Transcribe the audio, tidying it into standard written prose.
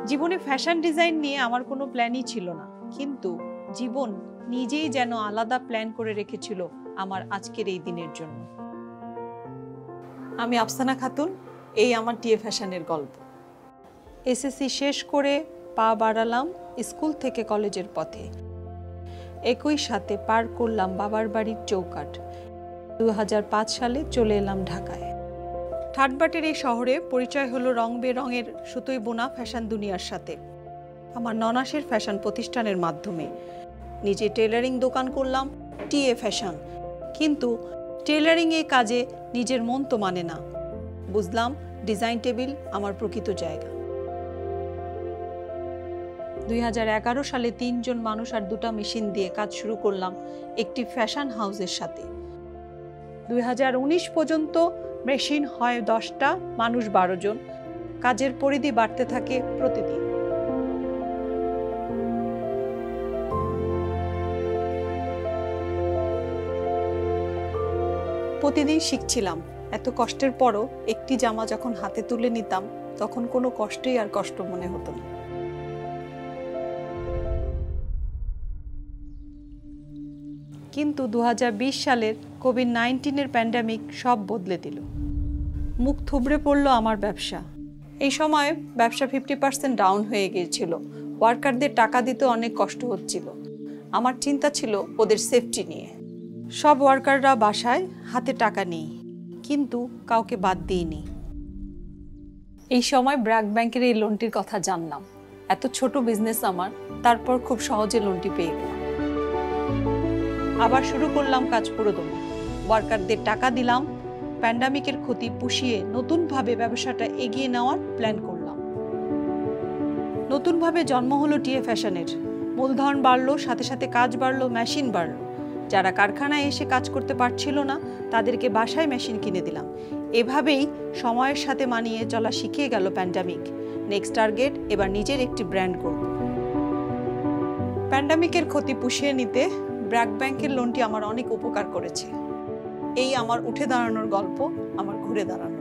জীবনে fashion design নিয়ে আমার কোনো প্ল্যানই ছিল না, কিন্তু জীবন নিজেই যেন আলাদা প্ল্যান করে রেখেছিল আমার আজকের এই দিনের জন্য। আমি আফসানা খাতুন, এই আমার টিএ ফ্যাশনের গল্প। এসএসসি শেষ করে পা বাড়ালাম স্কুল থেকে কলেজের পথে। একই সাথে পার করলাম বাবার বাড়ির চৌকাঠ। 2005 সালে চলে এলাম ঢাকায়। ঠাটবাটের এই শহরে পরিচয় হলো রং বেরঙের সুতোয় বোনা ফ্যাশন দুনিয়ার সাথে। আমার ননাসের ফ্যাশন প্রতিষ্ঠানের মাধ্যমে নিজে টেলারিং দোকান করলাম, টিএ ফ্যাশন। কিন্তু টেলারিংয়ে কাজে নিজের মন তো মানে না। বুঝলাম ডিজাইন টেবিল আমার প্রকৃত জায়গা। 2011 সালে 3 জন মানুষ আর 2টা মেশিন দিয়ে কাজ শুরু করলাম একটি ফ্যাশন হাউসের সাথে। 2019 পর্যন্ত মেশিন হয় 10টা, মানুষ 12 জন। কাজের পরিধি বাড়তে থাকে প্রতিদিন। প্রতিদিন শিখছিলাম। এত কষ্টের পরও একটি জামা যখন হাতে তুলে নিতাম তখন কোনো কষ্টই আর কষ্ট মনে হতো না। কিন্তু 2020 সালের কোভিড-19 প্যান্ডামিক সব বদলে দিল। মুখ থুবড়ে পড়ল আমার ব্যবসা। এই সময় ব্যবসা 50% ডাউন হয়ে গিয়েছিল। ওয়ার্কারদের টাকা দিতে অনেক কষ্ট হচ্ছিল। আমার চিন্তা ছিল ওদের সেফটি নিয়ে। সব ওয়ার্কাররা বাসায়, হাতে টাকা নেই, কিন্তু কাউকে বাদ দিইনি। এই সময় ব্র্যাক ব্যাংকের এই লোনটির কথা জানলাম। এত ছোট বিজনেস আমার, তারপর খুব সহজে লোনটি পেয়ে গেলাম। আবার শুরু করলাম কাজ পুরোদমে। ওয়ার্কারদের টাকা দিলাম। প্যান্ডামিকের ক্ষতি পুষিয়ে নতুনভাবে ব্যবসাটা এগিয়ে নেওয়ার প্ল্যান করলাম। নতুনভাবে জন্ম হলো টিএ ফ্যাশনের। মূলধন বাড়লো, সাথে সাথে কাজ বাড়লো, মেশিন বাড়লো। যারা কারখানায় এসে কাজ করতে পারছিল না তাদেরকে বাসায় মেশিন কিনে দিলাম। এভাবেই সময়ের সাথে মানিয়ে চলা শিখিয়ে গেল প্যান্ডামিক। নেক্সট টার্গেট, এবার নিজের একটি ব্র্যান্ড করব। প্যান্ডামিকের ক্ষতি পুষিয়ে নিতে ব্র্যাক ব্যাংকের লোনটি আমার অনেক উপকার করেছে। এই আমার উঠে দাঁড়ানোর গল্প, আমার ঘুরে দাঁড়ানো।